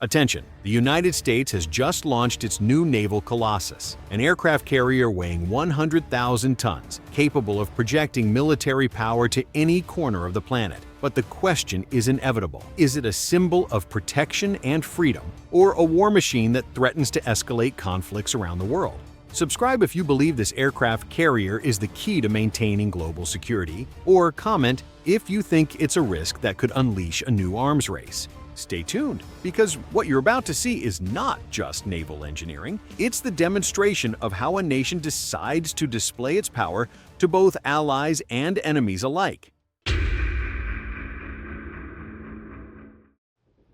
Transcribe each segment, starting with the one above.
Attention! The United States has just launched its new naval colossus, an aircraft carrier weighing 100,000 tons, capable of projecting military power to any corner of the planet. But the question is inevitable. Is it a symbol of protection and freedom, or a war machine that threatens to escalate conflicts around the world? Subscribe if you believe this aircraft carrier is the key to maintaining global security, or comment if you think it's a risk that could unleash a new arms race. Stay tuned, because what you're about to see is not just naval engineering, it's the demonstration of how a nation decides to display its power to both allies and enemies alike.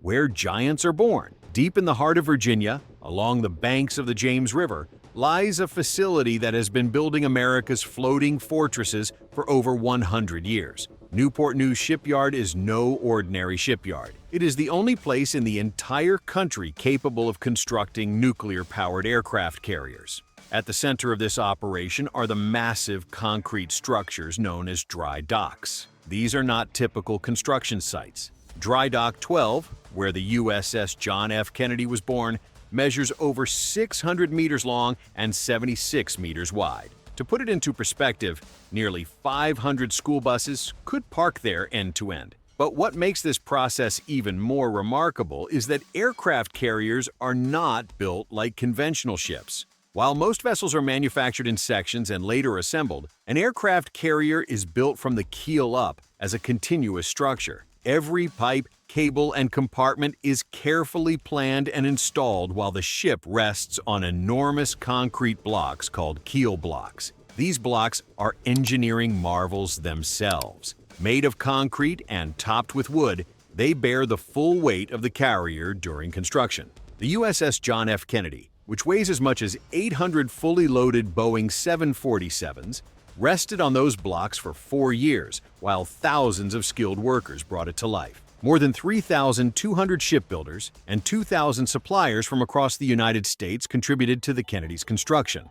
Where giants are born, deep in the heart of Virginia, along the banks of the James River, lies a facility that has been building America's floating fortresses for over 100 years. Newport News Shipyard is no ordinary shipyard. It is the only place in the entire country capable of constructing nuclear-powered aircraft carriers. At the center of this operation are the massive concrete structures known as dry docks. These are not typical construction sites. Dry Dock 12, where the USS John F was born, measures over 600 meters long and 76 meters wide. To put it into perspective, nearly 500 school buses could park there end-to-end. But what makes this process even more remarkable is that aircraft carriers are not built like conventional ships. While most vessels are manufactured in sections and later assembled, an aircraft carrier is built from the keel up as a continuous structure. Every pipe, cable, and compartment is carefully planned and installed while the ship rests on enormous concrete blocks called keel blocks. These blocks are engineering marvels themselves. Made of concrete and topped with wood, they bear the full weight of the carrier during construction. The USS John F. Kennedy, which weighs as much as 800 fully loaded Boeing 747s, rested on those blocks for 4 years, while thousands of skilled workers brought it to life. More than 3,200 shipbuilders and 2,000 suppliers from across the United States contributed to the Kennedy's construction.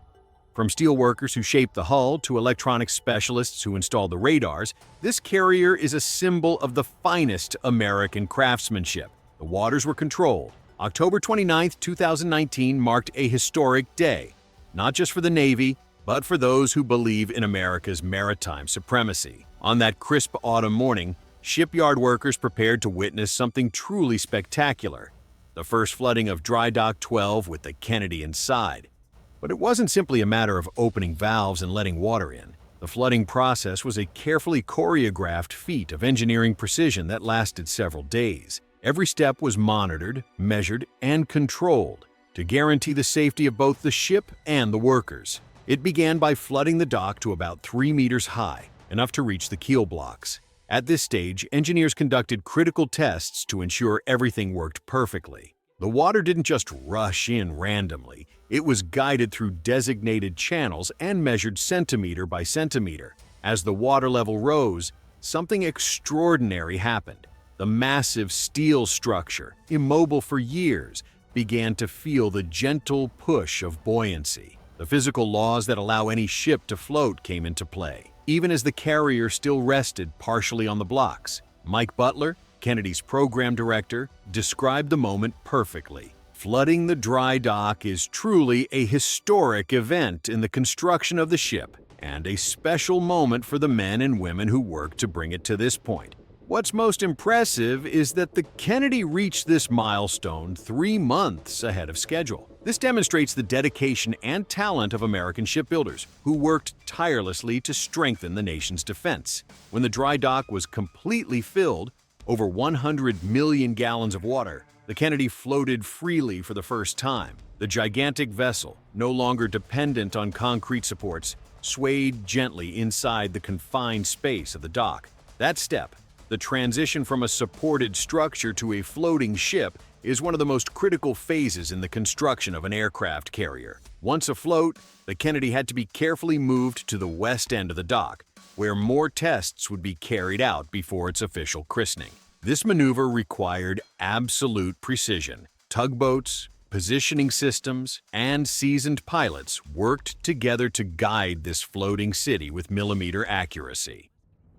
From steel workers who shaped the hull to electronics specialists who installed the radars, this carrier is a symbol of the finest American craftsmanship. The waters were controlled. October 29, 2019 marked a historic day, not just for the Navy, but for those who believe in America's maritime supremacy. On that crisp autumn morning, shipyard workers prepared to witness something truly spectacular: the first flooding of Dry Dock 12 with the Kennedy inside. But it wasn't simply a matter of opening valves and letting water in. The flooding process was a carefully choreographed feat of engineering precision that lasted several days. Every step was monitored, measured, and controlled to guarantee the safety of both the ship and the workers. It began by flooding the dock to about 3 meters high, enough to reach the keel blocks. At this stage, engineers conducted critical tests to ensure everything worked perfectly. The water didn't just rush in randomly. It was guided through designated channels and measured centimeter by centimeter. As the water level rose, something extraordinary happened. The massive steel structure, immobile for years, began to feel the gentle push of buoyancy. The physical laws that allow any ship to float came into play, even as the carrier still rested partially on the blocks. Mike Butler, Kennedy's program director, described the moment perfectly. Flooding the dry dock is truly a historic event in the construction of the ship, and a special moment for the men and women who worked to bring it to this point. What's most impressive is that the Kennedy reached this milestone 3 months ahead of schedule. This demonstrates the dedication and talent of American shipbuilders, who worked tirelessly to strengthen the nation's defense. When the dry dock was completely filled, over 100 million gallons of water, the Kennedy floated freely for the first time. The gigantic vessel, no longer dependent on concrete supports, swayed gently inside the confined space of the dock. That step, the transition from a supported structure to a floating ship, is one of the most critical phases in the construction of an aircraft carrier. Once afloat, the Kennedy had to be carefully moved to the west end of the dock, where more tests would be carried out before its official christening. This maneuver required absolute precision. Tugboats, positioning systems, and seasoned pilots worked together to guide this floating city with millimeter accuracy.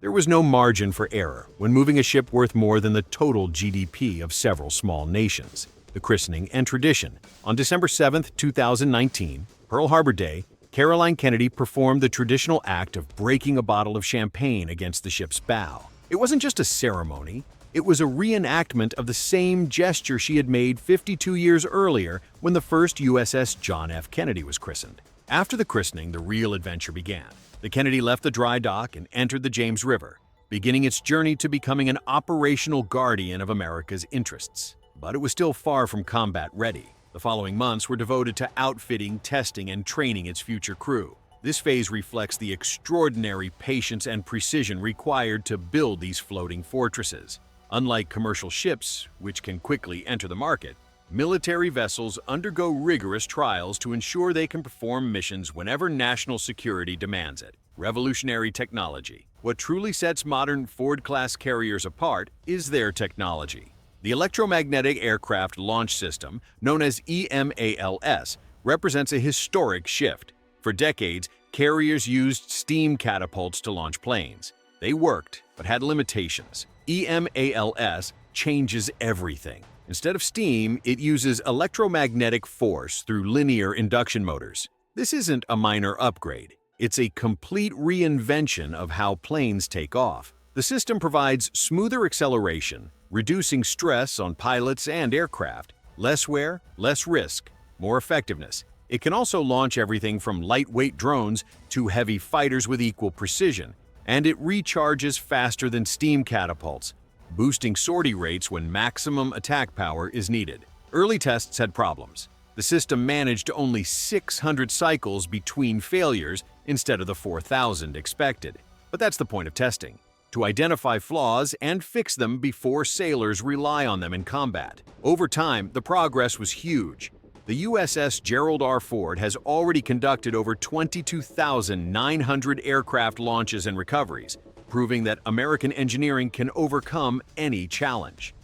There was no margin for error when moving a ship worth more than the total GDP of several small nations. The christening and tradition. On December 7, 2019, Pearl Harbor Day, Caroline Kennedy performed the traditional act of breaking a bottle of champagne against the ship's bow. It wasn't just a ceremony, it was a reenactment of the same gesture she had made 52 years earlier when the first USS John F. Kennedy was christened. After the christening, the real adventure began. The Kennedy left the dry dock and entered the James River, beginning its journey to becoming an operational guardian of America's interests. But it was still far from combat ready. The following months were devoted to outfitting, testing, and training its future crew. This phase reflects the extraordinary patience and precision required to build these floating fortresses. Unlike commercial ships, which can quickly enter the market, military vessels undergo rigorous trials to ensure they can perform missions whenever national security demands it. Revolutionary technology. What truly sets modern Ford-class carriers apart is their technology. The electromagnetic aircraft launch system, known as EMALS, represents a historic shift. For decades, carriers used steam catapults to launch planes. They worked, but had limitations. EMALS changes everything. Instead of steam, it uses electromagnetic force through linear induction motors. This isn't a minor upgrade. It's a complete reinvention of how planes take off. The system provides smoother acceleration, reducing stress on pilots and aircraft, less wear, less risk, more effectiveness. It can also launch everything from lightweight drones to heavy fighters with equal precision, and it recharges faster than steam catapults, boosting sortie rates when maximum attack power is needed. Early tests had problems. The system managed only 600 cycles between failures instead of the 4,000 expected. But that's the point of testing, to identify flaws and fix them before sailors rely on them in combat. Over time, the progress was huge. The USS Gerald R. Ford has already conducted over 22,900 aircraft launches and recoveries, proving that American engineering can overcome any challenge.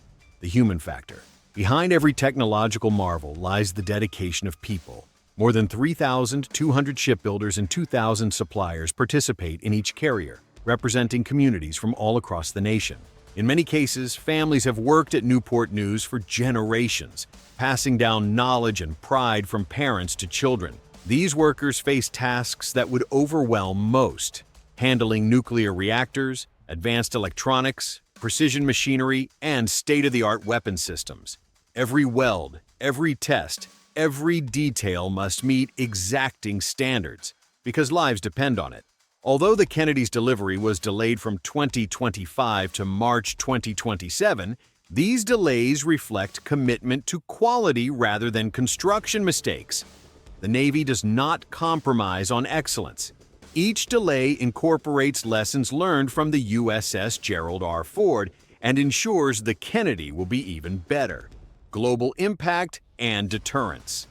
The human factor. Behind every technological marvel lies the dedication of people. More than 3,200 shipbuilders and 2,000 suppliers participate in each carrier, representing communities from all across the nation. In many cases, families have worked at Newport News for generations, passing down knowledge and pride from parents to children. These workers face tasks that would overwhelm most: handling nuclear reactors, advanced electronics, precision machinery, and state-of-the-art weapon systems. Every weld, every test, every detail must meet exacting standards, because lives depend on it. Although the Kennedy's delivery was delayed from 2025 to March 2027, these delays reflect commitment to quality rather than construction mistakes. The Navy does not compromise on excellence. Each delay incorporates lessons learned from the USS Gerald R. Ford and ensures the Kennedy will be even better. Global impact and deterrence.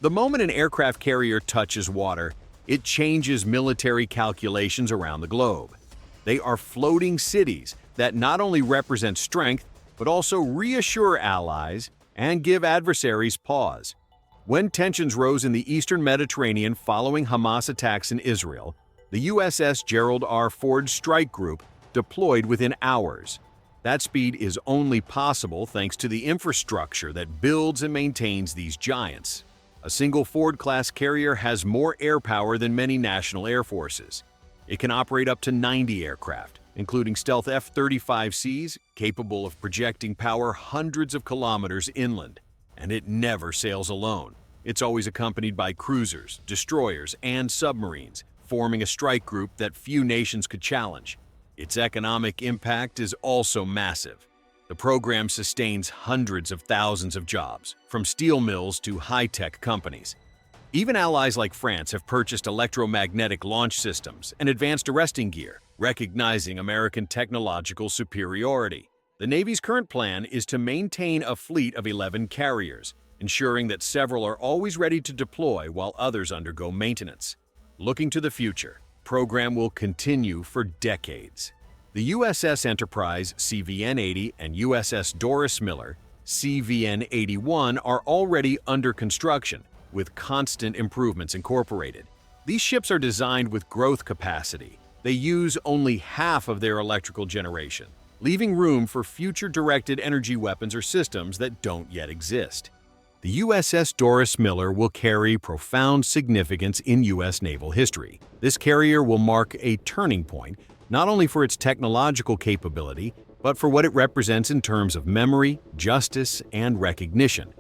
The moment an aircraft carrier touches water, it changes military calculations around the globe. They are floating cities that not only represent strength, but also reassure allies and give adversaries pause. When tensions rose in the eastern Mediterranean following Hamas attacks in Israel, the USS Gerald R. Ford Strike Group deployed within hours. That speed is only possible thanks to the infrastructure that builds and maintains these giants. A single Ford-class carrier has more air power than many national air forces. It can operate up to 90 aircraft, including stealth F-35Cs, capable of projecting power hundreds of kilometers inland. And it never sails alone. It's always accompanied by cruisers, destroyers, and submarines, forming a strike group that few nations could challenge. Its economic impact is also massive. The program sustains hundreds of thousands of jobs, from steel mills to high-tech companies. Even allies like France have purchased electromagnetic launch systems and advanced arresting gear, recognizing American technological superiority. The Navy's current plan is to maintain a fleet of 11 carriers, ensuring that several are always ready to deploy while others undergo maintenance. Looking to the future, the program will continue for decades. The USS Enterprise CVN-80 and USS Doris Miller CVN-81 are already under construction, with constant improvements incorporated. These ships are designed with growth capacity. They use only half of their electrical generation, leaving room for future directed energy weapons or systems that don't yet exist. The USS Doris Miller will carry profound significance in U.S. naval history. This carrier will mark a turning point, not only for its technological capability, but for what it represents in terms of memory, justice, and recognition.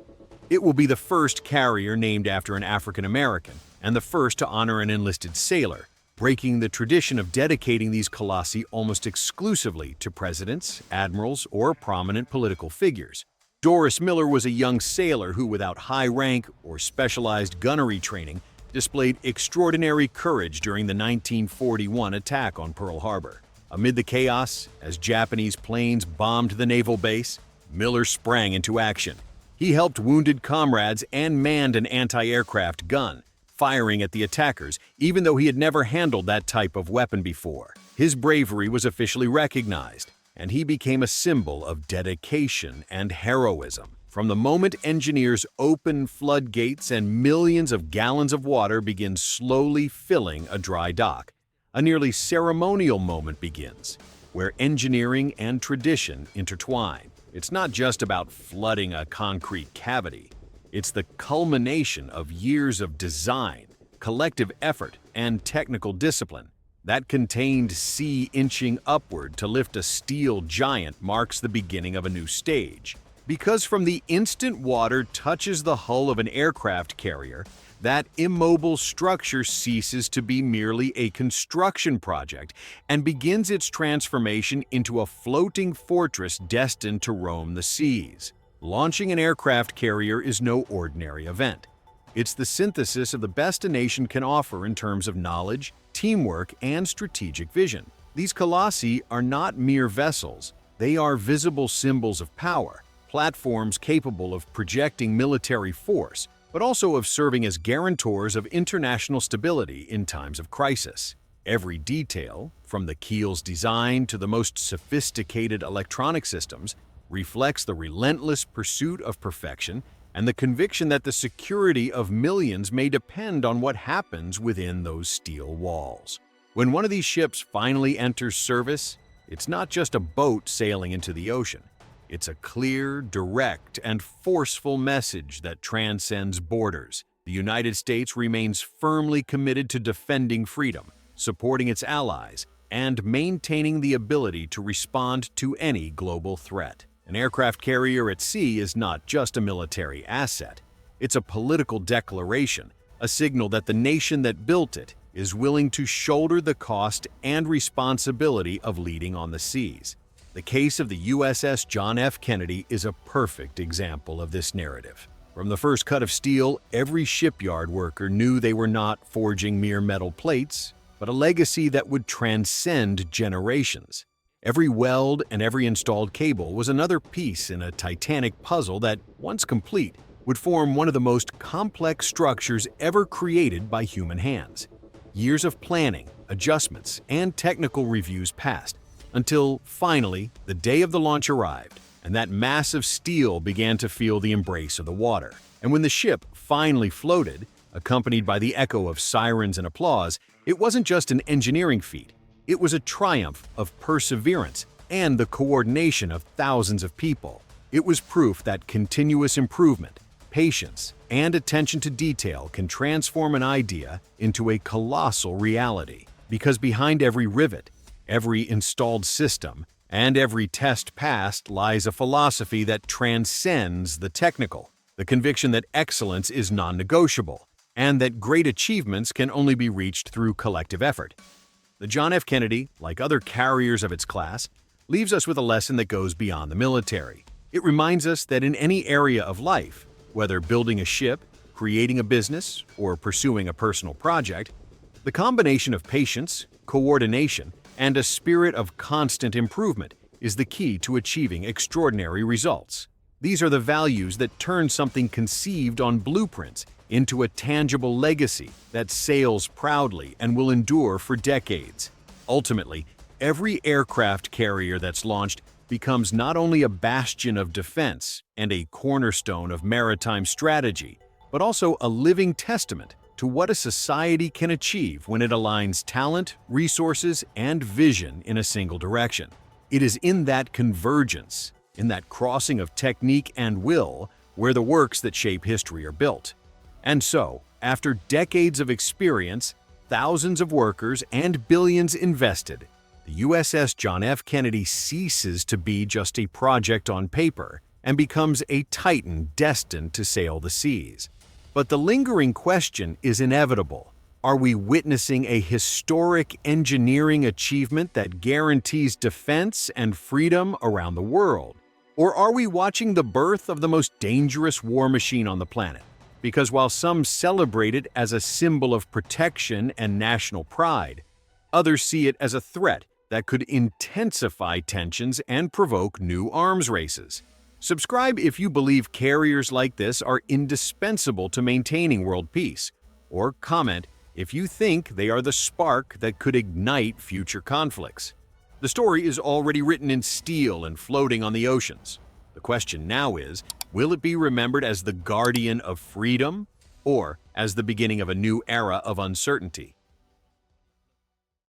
It will be the first carrier named after an African American, and the first to honor an enlisted sailor, breaking the tradition of dedicating these colossi almost exclusively to presidents, admirals, or prominent political figures. Doris Miller was a young sailor who, without high rank or specialized gunnery training, displayed extraordinary courage during the 1941 attack on Pearl Harbor. Amid the chaos, as Japanese planes bombed the naval base, Miller sprang into action. He helped wounded comrades and manned an anti-aircraft gun, firing at the attackers, even though he had never handled that type of weapon before. His bravery was officially recognized, and he became a symbol of dedication and heroism. From the moment engineers open floodgates and millions of gallons of water begin slowly filling a dry dock, a nearly ceremonial moment begins, where engineering and tradition intertwine. It's not just about flooding a concrete cavity. It's the culmination of years of design, collective effort, and technical discipline. That contained sea inching upward to lift a steel giant marks the beginning of a new stage. Because from the instant water touches the hull of an aircraft carrier, that immobile structure ceases to be merely a construction project and begins its transformation into a floating fortress destined to roam the seas. Launching an aircraft carrier is no ordinary event. It's the synthesis of the best a nation can offer in terms of knowledge, teamwork, and strategic vision. These colossi are not mere vessels. They are visible symbols of power, platforms capable of projecting military force, but also of serving as guarantors of international stability in times of crisis. Every detail, from the keel's design to the most sophisticated electronic systems, reflects the relentless pursuit of perfection and the conviction that the security of millions may depend on what happens within those steel walls. When one of these ships finally enters service, it's not just a boat sailing into the ocean. It's a clear, direct, and forceful message that transcends borders. The United States remains firmly committed to defending freedom, supporting its allies, and maintaining the ability to respond to any global threat. An aircraft carrier at sea is not just a military asset. It's a political declaration, a signal that the nation that built it is willing to shoulder the cost and responsibility of leading on the seas. The case of the USS John F. Kennedy is a perfect example of this narrative. From the first cut of steel, every shipyard worker knew they were not forging mere metal plates, but a legacy that would transcend generations. Every weld and every installed cable was another piece in a titanic puzzle that, once complete, would form one of the most complex structures ever created by human hands. Years of planning, adjustments, and technical reviews passed, until, finally, the day of the launch arrived, and that massive steel began to feel the embrace of the water. And when the ship finally floated, accompanied by the echo of sirens and applause, it wasn't just an engineering feat. It was a triumph of perseverance and the coordination of thousands of people. It was proof that continuous improvement, patience, and attention to detail can transform an idea into a colossal reality. Because behind every rivet, every installed system, and every test passed lies a philosophy that transcends the technical, the conviction that excellence is non-negotiable, and that great achievements can only be reached through collective effort. The John F. Kennedy, like other carriers of its class, leaves us with a lesson that goes beyond the military. It reminds us that in any area of life, whether building a ship, creating a business, or pursuing a personal project, the combination of patience, coordination, and a spirit of constant improvement is the key to achieving extraordinary results. These are the values that turn something conceived on blueprints into a tangible legacy that sails proudly and will endure for decades. Ultimately, every aircraft carrier that's launched becomes not only a bastion of defense and a cornerstone of maritime strategy, but also a living testament to what a society can achieve when it aligns talent, resources, and vision in a single direction. It is in that convergence, in that crossing of technique and will, where the works that shape history are built. And so, after decades of experience, thousands of workers, and billions invested, the USS John F. Kennedy ceases to be just a project on paper and becomes a titan destined to sail the seas. But the lingering question is inevitable. Are we witnessing a historic engineering achievement that guarantees defense and freedom around the world? Or are we watching the birth of the most dangerous war machine on the planet? Because while some celebrate it as a symbol of protection and national pride, others see it as a threat that could intensify tensions and provoke new arms races. Subscribe if you believe carriers like this are indispensable to maintaining world peace, or comment if you think they are the spark that could ignite future conflicts. The story is already written in steel and floating on the oceans. The question now is, will it be remembered as the guardian of freedom or as the beginning of a new era of uncertainty?